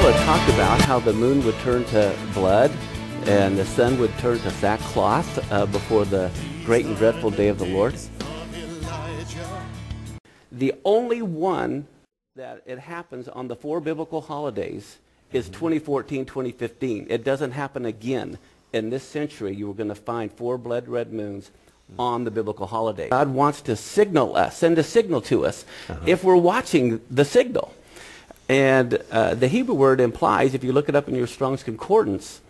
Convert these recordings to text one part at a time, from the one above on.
Bible had talked about how the moon would turn to blood and the sun would turn to sackcloth before the great and dreadful day of the Lord. The only one that it happens on the 4 biblical holidays is 2014, 2015. It doesn't happen again. In this century, you were going to find 4 blood red moons on the biblical holiday. God wants to signal us, send a signal to us if we're watching the signal. And the Hebrew word implies, if you look it up in your Strong's Concordance,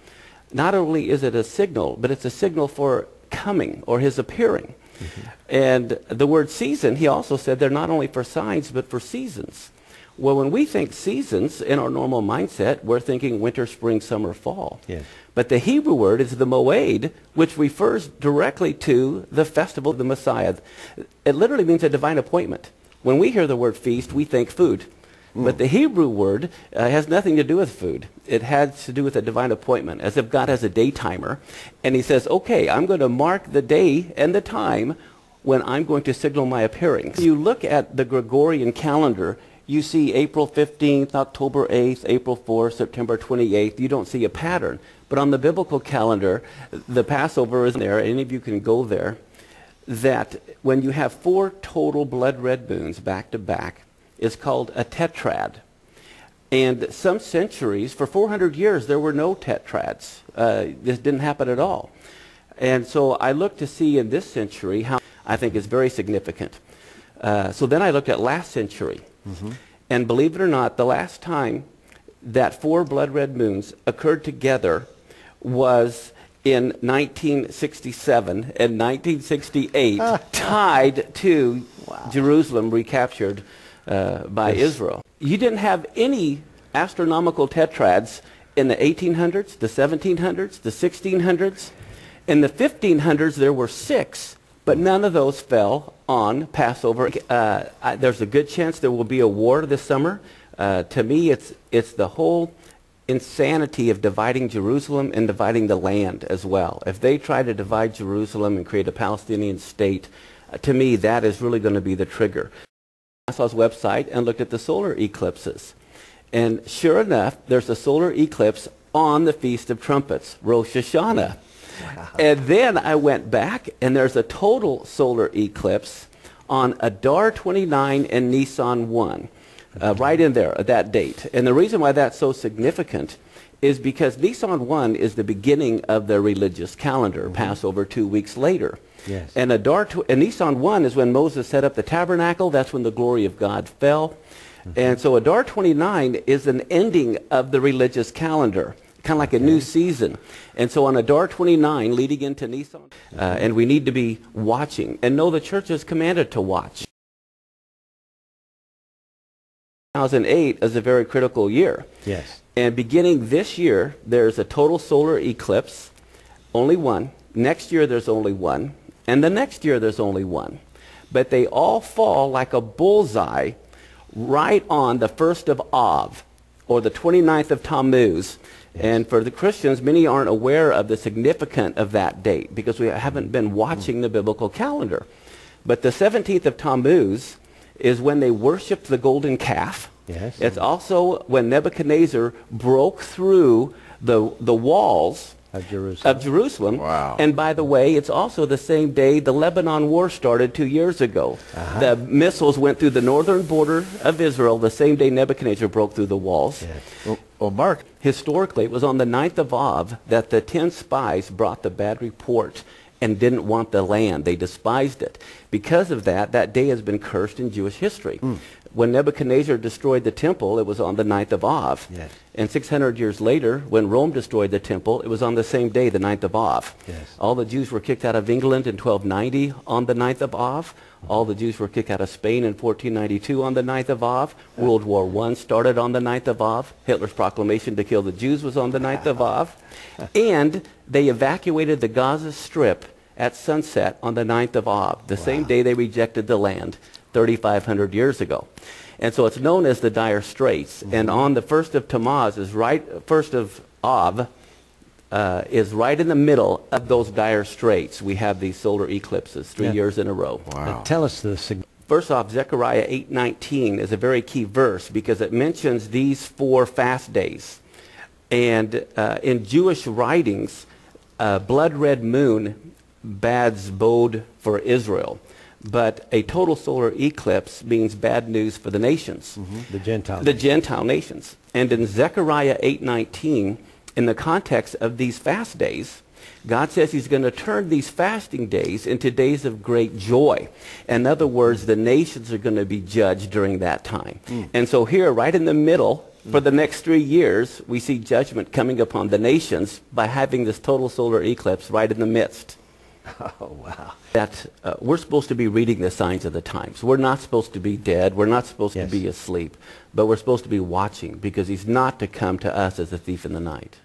not only is it a signal, but it's a signal for coming or his appearing. And the word season, he also said they're not only for signs, but for seasons. Well, when we think seasons in our normal mindset, we're thinking winter, spring, summer, fall. Yes. But the Hebrew word is the moed, which refers directly to the festival of the Messiah. It literally means a divine appointment. When we hear the word feast, we think food. But the Hebrew word has nothing to do with food. It has to do with a divine appointment, as if God has a day timer. And he says, okay, I'm going to mark the day and the time when I'm going to signal my appearing. You look at the Gregorian calendar, you see April 15th, October 8th, April 4th, September 28th. You don't see a pattern. But on the biblical calendar, the Passover is there. Any of you can go there. That when you have 4 total blood red moons back to back, is called a tetrad. And some centuries, for 400 years, there were no tetrads. This didn't happen at all. And so I looked to see in this century how I think is very significant. So then I looked at last century. And believe it or not, the last time that 4 blood red moons occurred together was in 1967 and 1968, tied to Jerusalem recaptured by Israel. You didn't have any astronomical tetrads in the 1800s, the 1700s, the 1600s. In the 1500s, there were 6, but none of those fell on Passover. There's a good chance there will be a war this summer. To me, it's the whole insanity of dividing Jerusalem and dividing the land as well. If they try to divide Jerusalem and create a Palestinian state, to me, that is really going to be the trigger. NASA's website and looked at the solar eclipses. And sure enough, there's a solar eclipse on the Feast of Trumpets, Rosh Hashanah. Wow. And then I went back, and there's a total solar eclipse on Adar 29 and Nisan 1, right in there at that date. And the reason why that's so significant is because Nisan 1 is the beginning of the religious calendar, Passover 2 weeks later. Yes. And Nisan 1 is when Moses set up the tabernacle. That's when the glory of God fell. And so Adar 29 is an ending of the religious calendar, kind of like a new season. And so on Adar 29, leading into Nisan, and we need to be watching and know the church is commanded to watch. 2008 is a very critical year. Yes. And beginning this year, there's a total solar eclipse, only one. Next year, there's only one. And the next year, there's only one. But they all fall like a bullseye right on the 1st of Av, or the 29th of Tammuz. Yes. And for the Christians, many aren't aware of the significance of that date because we haven't been watching the biblical calendar. But the 17th of Tammuz is when they worshiped the golden calf. Yes. It's also when Nebuchadnezzar broke through the walls of Jerusalem. Wow. And by the way, it's also the same day the Lebanon War started 2 years ago. The missiles went through the northern border of Israel the same day Nebuchadnezzar broke through the walls. Yes. Well, Mark, historically, it was on the 9th of Av that the 10 spies brought the bad report and didn't want the land. They despised it. Because of that, that day has been cursed in Jewish history. When Nebuchadnezzar destroyed the temple, it was on the 9th of Av. Yes. And 600 years later, when Rome destroyed the temple, it was on the same day, the 9th of Av. Yes. All the Jews were kicked out of England in 1290 on the 9th of Av. All the Jews were kicked out of Spain in 1492 on the 9th of Av. World War I started on the 9th of Av. Hitler's proclamation to kill the Jews was on the 9th of Av. And they evacuated the Gaza Strip at sunset on the 9th of Av, the same day they rejected the land 3,500 years ago. And so it's known as the Dire Straits. And on the 1st of Tammuz is right, 1st of Av is right in the middle of those dire straits. We have these solar eclipses 3 years in a row. Wow. Tell us the First off, Zechariah 8:19 is a very key verse because it mentions these 4 fast days. And in Jewish writings, blood red moon bode for Israel. But a total solar eclipse means bad news for the nations. The Gentile. The Gentile nations. And in Zechariah 8:19, in the context of these fast days, God says he's going to turn these fasting days into days of great joy. In other words, the nations are going to be judged during that time. And so here, right in the middle, for the next 3 years, we see judgment coming upon the nations by having this total solar eclipse right in the midst. Oh, wow. That we're supposed to be reading the signs of the times. We're not supposed to be dead. We're not supposed to be asleep. But we're supposed to be watching because he's not to come to us as a thief in the night.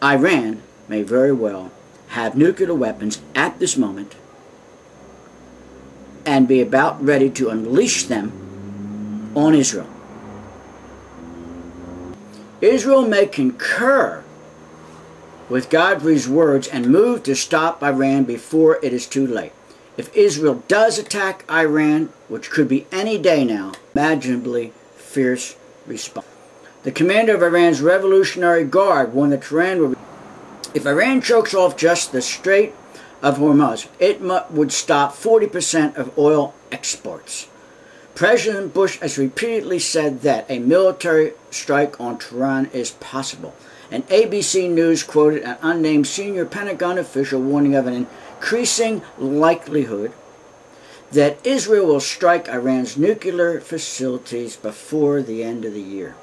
Iran may very well have nuclear weapons at this moment and be about ready to unleash them on Israel. Israel may concur with God's words and move to stop Iran before it is too late. If Israel does attack Iran, which could be any day now, imaginably fierce response. The commander of Iran's Revolutionary Guard warned that if Iran chokes off just the Strait of Hormuz, it would stop 40% of oil exports. President Bush has repeatedly said that a military strike on Tehran is possible. And ABC News quoted an unnamed senior Pentagon official warning of an increasing likelihood that Israel will strike Iran's nuclear facilities before the end of the year.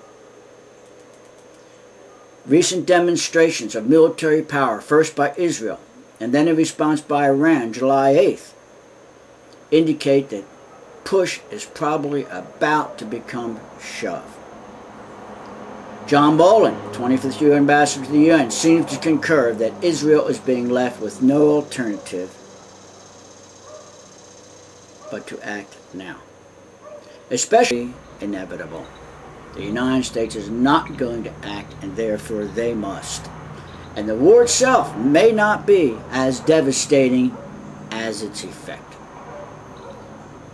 Recent demonstrations of military power, first by Israel and then in response by Iran, July 8th, indicate that push is probably about to become shove. John Bolton, 25th UN ambassador to the UN, seems to concur that Israel is being left with no alternative but to act now. Especially inevitable. The United States is not going to act, and therefore they must. And the war itself may not be as devastating as its effect.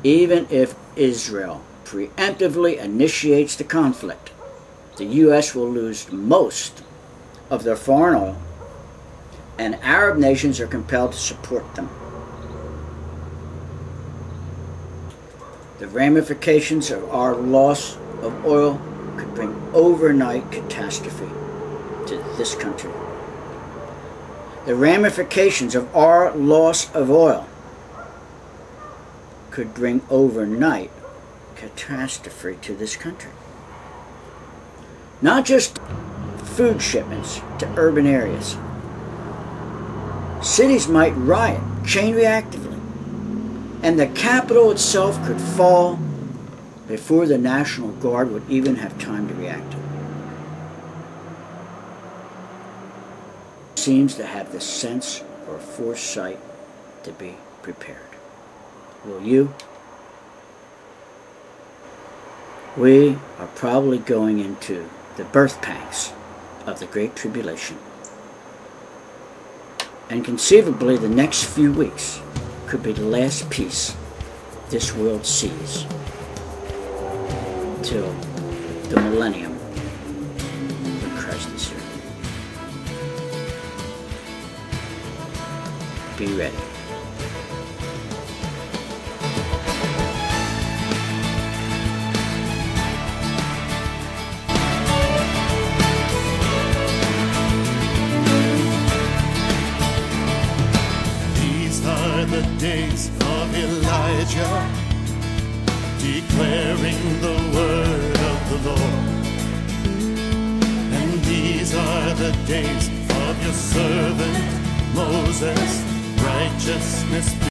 Even if Israel preemptively initiates the conflict, the U.S. will lose most of their foreign oil, and Arab nations are compelled to support them. The ramifications of our loss of oil could bring overnight catastrophe to this country. The ramifications of our loss of oil could bring overnight catastrophe to this country. Not just food shipments to urban areas. Cities might riot, chain reactively, and the Capitol itself could fall before the National Guard would even have time to react. Seems to have the sense or foresight to be prepared. Will you? We are probably going into the birth pangs of the Great Tribulation. And conceivably the next few weeks could be the last peace this world sees till the millennium when Christ is here. Be ready. The days of Elijah, declaring the word of the Lord. And these are the days of your servant Moses, righteousness.